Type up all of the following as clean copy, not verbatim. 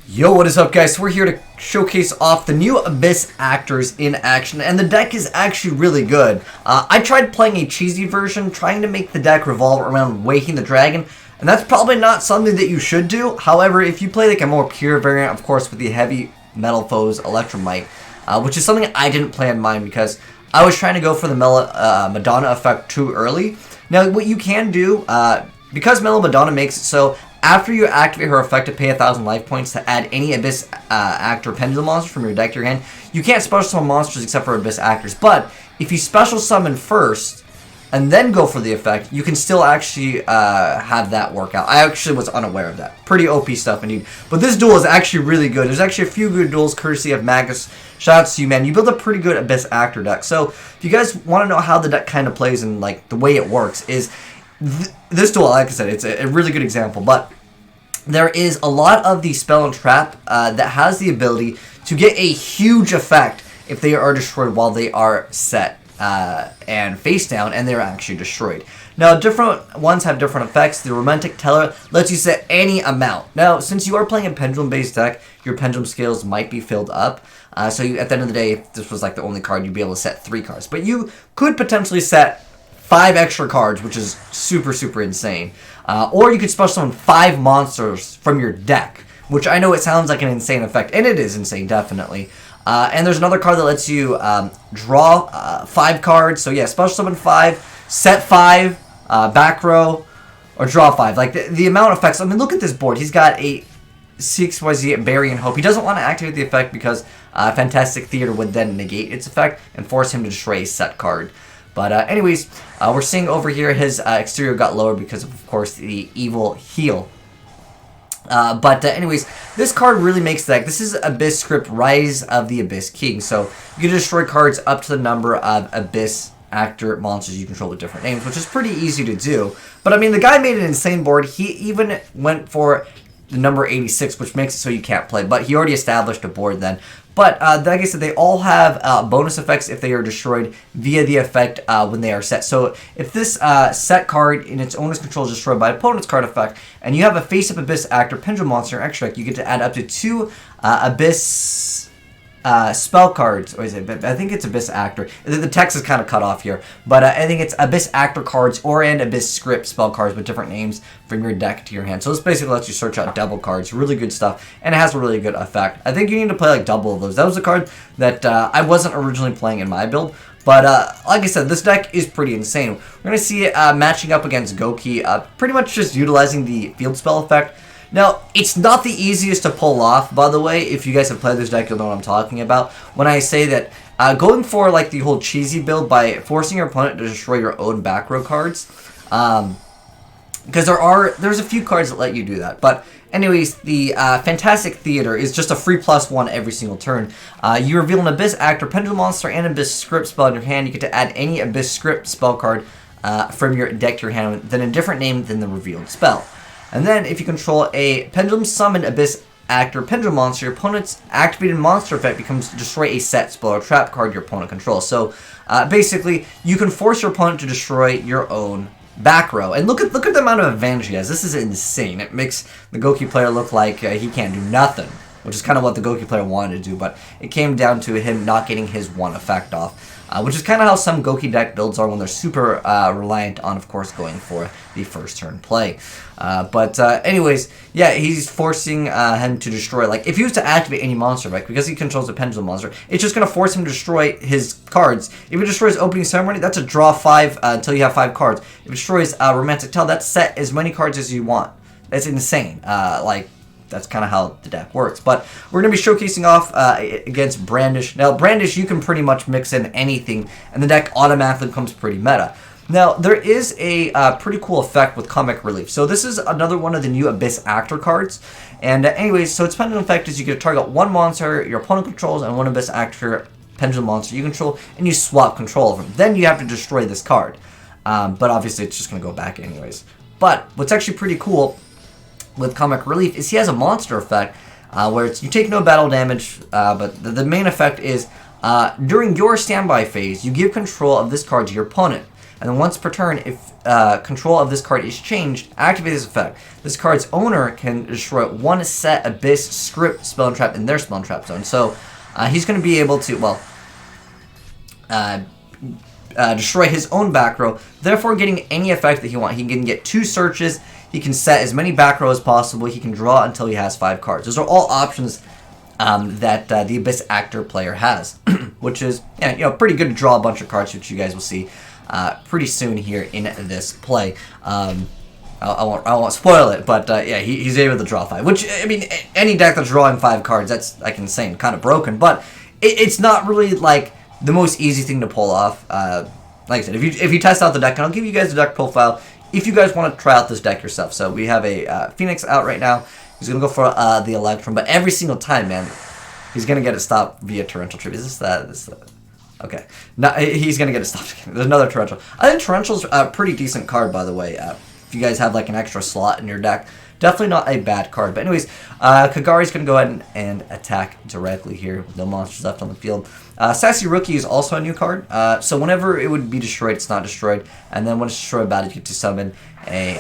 Yo, what is up, guys? So we're here to showcase off the new Abyss actors in action, and the deck is actually really good. I tried playing a cheesy version, trying to make the deck revolve around Waking the Dragon, and that's probably not something that you should do. However, if you play like a more pure variant, of course, with the heavy metal foes Electromite, which is something I didn't play in mine because I was trying to go for the Madonna effect too early. Now, what you can do, because Mellow Madonna makes it so, after you activate her effect to pay 1,000 life points to add any Abyss Actor Pendulum monster from your deck to your hand, you can't special summon monsters except for Abyss Actors. But if you special summon first and then go for the effect, you can still actually have that work out. I actually was unaware of that. Pretty OP stuff indeed. But this duel is actually really good. There's actually a few good duels courtesy of Magus. Shout out to you, man. You build a pretty good Abyss Actor deck. So if you guys want to know how the deck kind of plays and like the way it works is this duel, like I said, it's a really good example. But there is a lot of the spell and trap that has the ability to get a huge effect if they are destroyed while they are set and face down and they're actually destroyed. Now, different ones have different effects. The Romantic Teller lets you set any amount. Now, since you are playing a Pendulum-based deck, your Pendulum scales might be filled up. So you, at the end of the day, if this was like the only card, you'd be able to set 3 cards. But you could potentially set 5 extra cards, which is super, super insane. Or you could special summon 5 monsters from your deck, which I know it sounds like an insane effect, and it is insane, definitely. And there's another card that lets you draw 5 cards. So yeah, special summon 5, set 5, back row, or draw 5. Like the amount of effects. I mean, look at this board. He's got a CXYZ Bury and Hope. He doesn't want to activate the effect because Fantastic Theater would then negate its effect and force him to destroy a set card. But anyways, we're seeing over here his exterior got lower because of course, the evil heal. But anyways, this card really makes the deck. This is Abyss script Rise of the Abyss King. So you can destroy cards up to the number of Abyss Actor monsters you control with different names, which is pretty easy to do. But I mean, the guy made an insane board. He even went for the number 86, which makes it so you can't play. But he already established a board then. But like I said, they all have bonus effects if they are destroyed via the effect when they are set. So if this set card in its owner's control is destroyed by opponent's card effect, and you have a face-up Abyss Actor Pendulum monster extra deck, you get to add up to 2 Abyss spell cards. Or is it? I think it's Abyss Actor. The text is kind of cut off here, but I think it's Abyss Actor cards and Abyss script spell cards with different names from your deck to your hand. So this basically lets you search out double cards. Really good stuff, and it has a really good effect. I think you need to play like double of those. That was a card that I wasn't originally playing in my build, but like I said, this deck is pretty insane. We're gonna see it matching up against Goki, pretty much just utilizing the field spell effect. Now, it's not the easiest to pull off, by the way. If you guys have played this deck, you'll know what I'm talking about. When I say that going for like the whole cheesy build by forcing your opponent to destroy your own back row cards. Because there's a few cards that let you do that. But anyways, the Fantastic Theater is just a free +1 every single turn. You reveal an Abyss Actor Pendulum monster and Abyss script spell in your hand. You get to add any Abyss script spell card from your deck to your hand, then a different name than the revealed spell. And then, if you control a Pendulum Summoned Abyss Actor Pendulum monster, your opponent's activated monster effect becomes destroy a set spell or trap card your opponent controls. So, basically, you can force your opponent to destroy your own back row. And look at the amount of advantage he has. This is insane. It makes the Goki player look like he can't do nothing, which is kind of what the Goki player wanted to do. But it came down to him not getting his one effect off. Which is kind of how some Goki deck builds are when they're super reliant on, of course, going for the first turn play. But anyways, yeah, he's forcing him to destroy. Like, if he was to activate any monster effect, because he controls the Pendulum monster, it's just going to force him to destroy his cards. If it destroys Opening Ceremony, that's a draw 5 until you have 5 cards. If it destroys Romantic Tale, that's set as many cards as you want. That's insane. Like, that's kind of how the deck works. But we're going to be showcasing off against Brandish. Now, Brandish, you can pretty much mix in anything, and the deck automatically becomes pretty meta. Now, there is a pretty cool effect with Comic Relief. So this is another one of the new Abyss Actor cards. And anyways, so its Pendulum effect is you get to target 1 monster your opponent controls and 1 Abyss Actor Pendulum monster you control, and you swap control of them. Then you have to destroy this card. But obviously, it's just going to go back anyways. But what's actually pretty cool with Comic Relief is he has a monster effect where you take no battle damage, but the main effect is during your standby phase, you give control of this card to your opponent. And then once per turn, if control of this card is changed, activate this effect. This card's owner can destroy one set Abyss script spell and trap in their spell and trap zone. So he's going to be able to, well, destroy his own back row, therefore getting any effect that he wants. He can get 2 searches, he can set as many back row as possible, he can draw until he has 5 cards. Those are all options that the Abyss Actor player has, which is pretty good to draw a bunch of cards, which you guys will see pretty soon here in this play. I won't spoil it, but yeah, he's able to draw 5, which, I mean, any deck that's drawing 5 cards, that's like insane, kind of broken, but it's not really like the most easy thing to pull off. Like I said, if you test out the deck, and I'll give you guys the deck profile if you guys want to try out this deck yourself. So we have a Phoenix out right now. He's going to go for the Electrum, but every single time, man, he's going to get it stopped via Torrential Tribute. Is this that? Okay. No, he's going to get it stopped again. There's another Torrential. I think Torrential's a pretty decent card, by the way. If you guys have like an extra slot in your deck, definitely not a bad card. But anyways, Kagari's going to go ahead and attack directly here with no monsters left on the field. Sassy Rookie is also a new card. So whenever it would be destroyed, it's not destroyed. And then when it's destroyed, you get to summon a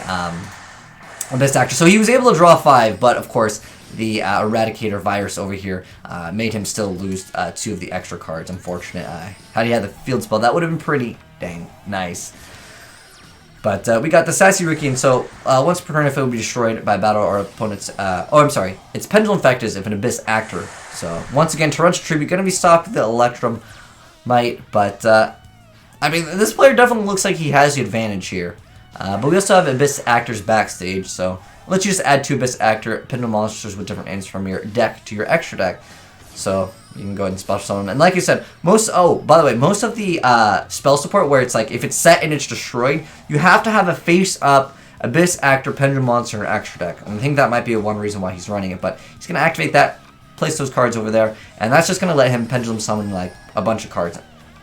Abyss Actor. So he was able to draw 5, but of course, the Eradicator virus over here made him still lose 2 of the extra cards. Unfortunate. Had he had the field spell, that would have been pretty dang nice. But we got the Sassy Rookie, and so once per turn, if it would be destroyed by battle or opponent's... oh, I'm sorry. It's Pendulum effect is if an Abyss Actor. So once again, Torrential Tribute going to be stopped with the Electrum Might. But, I mean, this player definitely looks like he has the advantage here. But we also have Abyss Actors backstage, so let's just add 2 Abyss Actor Pendulum monsters with different ends from your deck to your extra deck. So you can go ahead and special summon. And like I said, by the way, most of the spell support where it's like, if it's set and it's destroyed, you have to have a face-up Abyss Actor Pendulum monster in your extra deck. And I think that might be one reason why he's running it, but he's going to activate that, place those cards over there, and that's just going to let him Pendulum summon like a bunch of cards.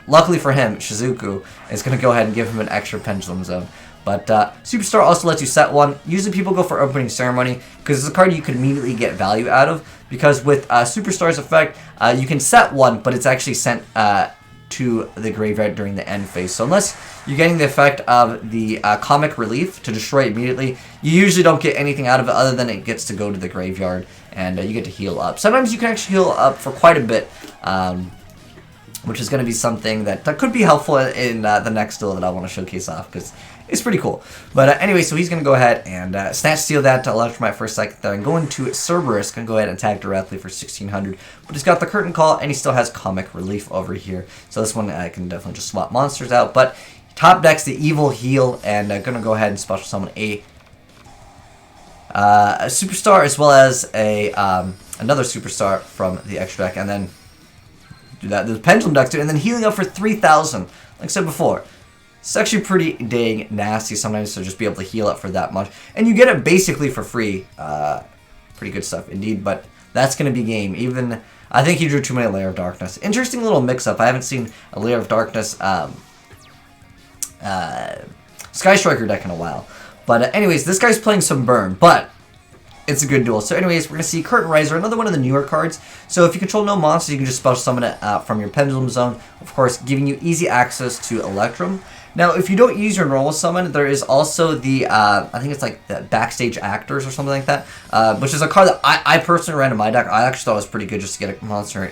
Luckily for him, Shizuku is going to go ahead and give him an extra Pendulum Zone. But Superstar also lets you set one. Usually people go for Opening Ceremony because it's a card you can immediately get value out of. Because with Superstar's effect, you can set one, but it's actually sent to the graveyard during the end phase. So unless you're getting the effect of the Comic Relief to destroy it immediately, you usually don't get anything out of it other than it gets to go to the graveyard and you get to heal up. Sometimes you can actually heal up for quite a bit, which is going to be something that could be helpful in the next duel that I want to showcase off, because it's pretty cool. But anyway, so he's going to go ahead and Snatch Steal that to Electromite for a second there, and going to Cerberus, going to go ahead and attack directly for 1600. But he's got the Curtain Call, and he still has Comic Relief over here. So this one I can definitely just swap monsters out. But top decks the Evil Heal, and going to go ahead and special summon a Superstar as well as a another Superstar from the extra deck, and then do that. The Pendulum deck too, and then healing up for 3000. Like I said before, it's actually pretty dang nasty sometimes to just be able to heal up for that much. And you get it basically for free. Pretty good stuff indeed, but that's going to be game. Even, I think he drew too many Layer of Darkness. Interesting little mix-up. I haven't seen a Layer of Darkness Sky Striker deck in a while. But anyways, this guy's playing some Burn, but it's a good duel. So anyways, we're going to see Curtain Riser, another one of the newer cards. So if you control no monsters, you can just special summon it from your Pendulum Zone. Of course, giving you easy access to Electrum. Now, if you don't use your normal summon, there is also the, I think it's like the Backstage Actors or something like that, which is a card that I personally ran in my deck. I actually thought it was pretty good just to get a monster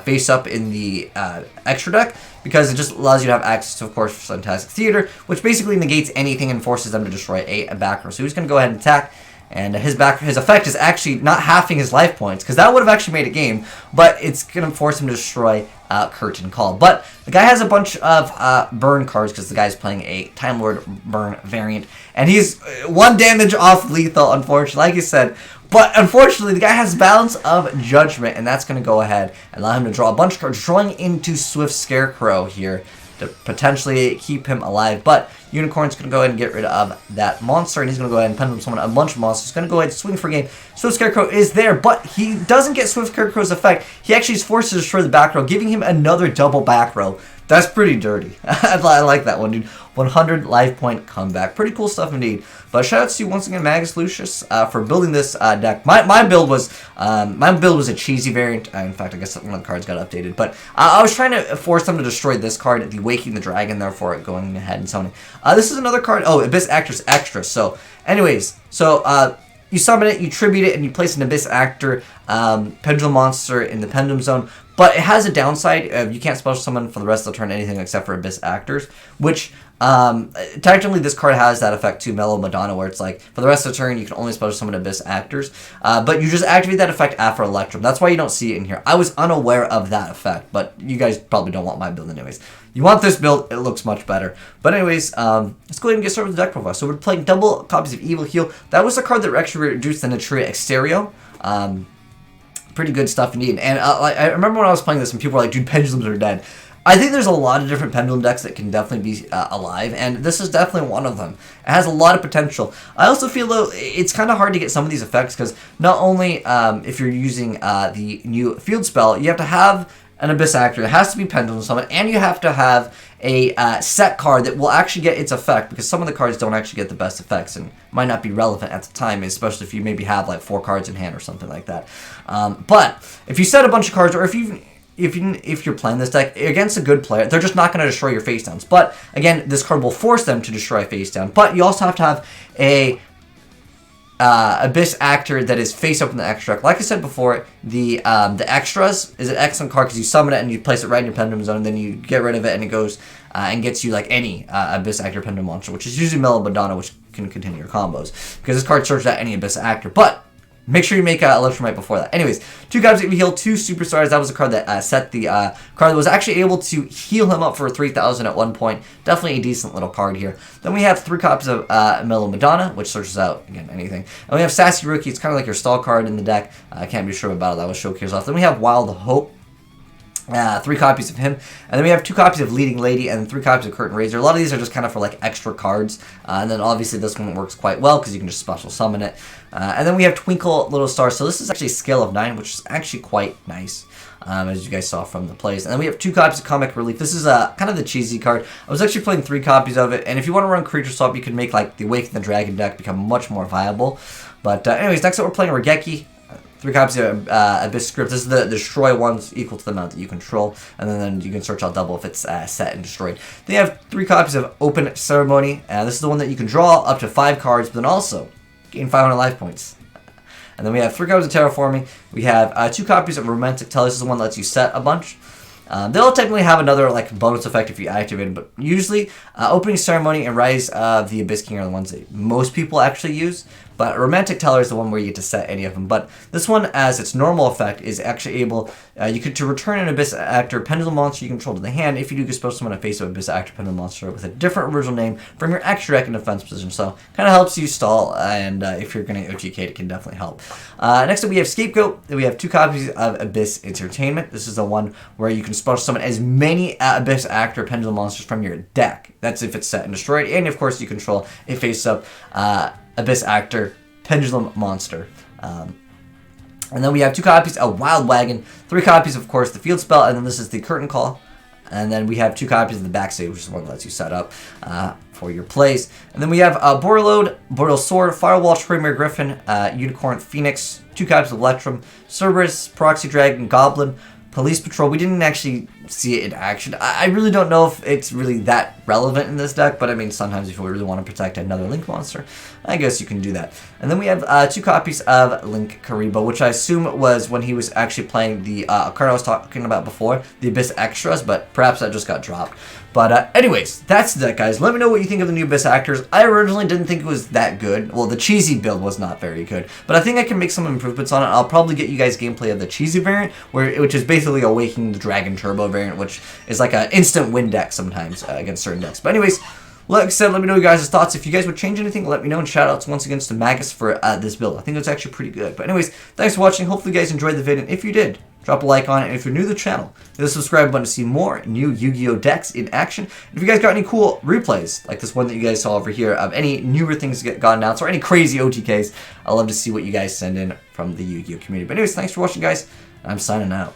face up in the extra deck, because it just allows you to have access to, of course, Fantastic Theater, which basically negates anything and forces them to destroy a back row. So he's going to go ahead and attack. And his effect is actually not halving his life points, because that would have actually made a game, but it's going to force him to destroy Curtain Call. But the guy has a bunch of burn cards, because the guy's playing a Time Lord burn variant, and he's 1 damage off lethal, unfortunately, like you said. But unfortunately, the guy has Balance of Judgment, and that's going to go ahead and allow him to draw a bunch of cards, drawing into Swift Scarecrow here to potentially keep him alive. But Unicorn's going to go ahead and get rid of that monster, and he's going to go ahead and Pendulum summon a bunch of monsters. He's going to go ahead and swing for game. Swift Scarecrow is there, but he doesn't get Swift Scarecrow's effect. He actually is forced to destroy the back row, giving him another double back row. That's pretty dirty. I like that one, dude. 100 life point comeback. Pretty cool stuff indeed. But shout out to you once again, Magus Lucius, for building this deck. My build was a cheesy variant. In fact, I guess one of the cards got updated. But I was trying to force them to destroy this card, the Waking the Dragon, therefore going ahead and summoning. This is another card. Oh, Abyss Actor's extra. So, anyways, you summon it, you tribute it, and you place an Abyss Actor Pendulum monster in the Pendulum zone. But it has a downside of you can't special summon for the rest of the turn anything except for Abyss Actors, which technically this card has that effect too, Mellow Madonna, where it's like for the rest of the turn you can only special summon Abyss Actors, but you just activate that effect after Electrum. That's why you don't see it in here. I was unaware of that effect, but you guys probably don't want my build anyways. You want this build, it looks much better. But anyways, let's go ahead and get started with the deck profile. So we're playing double copies of Evil Heal. That was the card that actually reduced the Naturia Exterio. Pretty good stuff indeed. And I remember when I was playing this and people were like, dude, Pendulums are dead. I think there's a lot of different Pendulum decks that can definitely be alive, and this is definitely one of them. It has a lot of potential. I also feel, though, it's kind of hard to get some of these effects, because not only if you're using the new field spell, you have to have an Abyss Actor, it has to be Pendulum Summon, and you have to have a set card that will actually get its effect, because some of the cards don't actually get the best effects and might not be relevant at the time, especially if you maybe have like 4 cards in hand or something like that. But if you set a bunch of cards, or if you're playing this deck against a good player, they're just not going to destroy your face downs. But again, this card will force them to destroy face down. But you also have to have a Abyss Actor that is face up in the extra deck. Like I said before, the extras is an excellent card because you summon it and you place it right in your Pendulum zone, and then you get rid of it and it goes and gets you like any Abyss Actor Pendulum monster, which is usually Mellow Madonna, which can continue your combos because this card searches out any Abyss Actor. But make sure you make Electromite before that. Anyways, 2 copies of Heal, 2 Superstars. That was a card that set the card that was actually able to heal him up for 3,000 at one point. Definitely a decent little card here. Then we have 3 copies of Mellow Madonna, which searches out, again, anything. And we have Sassy Rookie. It's kind of like your stall card in the deck. I can't be sure about that was showcased off. Then we have Wild Hope. 3 copies of him, and then we have 2 copies of Leading Lady and 3 copies of Curtain Raiser. A lot of these are just kind of for like extra cards, and then obviously this one works quite well because you can just special summon it. And then we have Twinkle Little Star. So this is actually a scale of 9, which is actually quite nice, as you guys saw from the plays. And then we have 2 copies of Comic Relief. This is kind of the cheesy card. I was actually playing 3 copies of it, and if you want to run Creature Swap, you can make like the Awaken the Dragon deck become much more viable. But anyways, next up we're playing Regeki. 3 copies of Abyss Script. This is the destroy ones equal to the amount that you control, and then you can search out double if it's set and destroyed. Then you have 3 copies of Open Ceremony. This is the one that you can draw up to 5 cards, but then also gain 500 life points. And then we have 3 copies of Terraforming. We have 2 copies of Romantic Tell. This is the one that lets you set a bunch. They'll technically have another like bonus effect if you activate it, but usually Opening Ceremony and Rise of the Abyss King are the ones that most people actually use. But Romantic Teller is the one where you get to set any of them. But this one, as its normal effect, is actually able to return an Abyss Actor Pendulum monster you control to the hand if you do get supposed to summon a face of Abyss Actor Pendulum monster with a different original name from your extra deck in defense position. So kind of helps you stall, and if you're going to OTK it can definitely help. Next up we have Scapegoat. We have 2 copies of Abyss Entertainment. This is the one where you can special summon as many Abyss Actor Pendulum monsters from your deck. That's if it's set and destroyed, and of course you control a face up Abyss Actor Pendulum monster. And then we have 2 copies of Wild Wagon, 3 copies of course the field spell, and then this is the Curtain Call. And then we have 2 copies of the Backstage, which is the one that lets you set up for your plays. And then we have Borreload, Boreal Sword, Firewall, Premier Griffin, Unicorn, Phoenix, 2 copies of Electrum, Cerberus, Proxy Dragon, Goblin, Police Patrol. We didn't actually see it in action. I really don't know if it's really that relevant in this deck, but I mean, sometimes if you really want to protect another Link monster, I guess you can do that. And then we have 2 copies of Link Karibo, which I assume was when he was actually playing the card I was talking about before, the Abyss Extras, but perhaps that just got dropped. But anyways, that's the deck, guys. Let me know what you think of the new Abyss Actors. I originally didn't think it was that good. Well, the cheesy build was not very good, but I think I can make some improvements on it. I'll probably get you guys gameplay of the cheesy variant, which is basically Awakening the Dragon Turbo variant, which is like an instant win deck sometimes against certain decks. But anyways, like I said, let me know your guys' thoughts. If you guys would change anything, let me know. And shout outs once again to Magus for this build. I think it's actually pretty good. But anyways, thanks for watching. Hopefully you guys enjoyed the video. And if you did, drop a like on it. And if you're new to the channel, hit the subscribe button to see more new Yu-Gi-Oh! Decks in action. And if you guys got any cool replays, like this one that you guys saw over here, of any newer things that got announced, or any crazy OTKs, I'd love to see what you guys send in from the Yu-Gi-Oh! Community. But anyways, thanks for watching, guys. I'm signing out.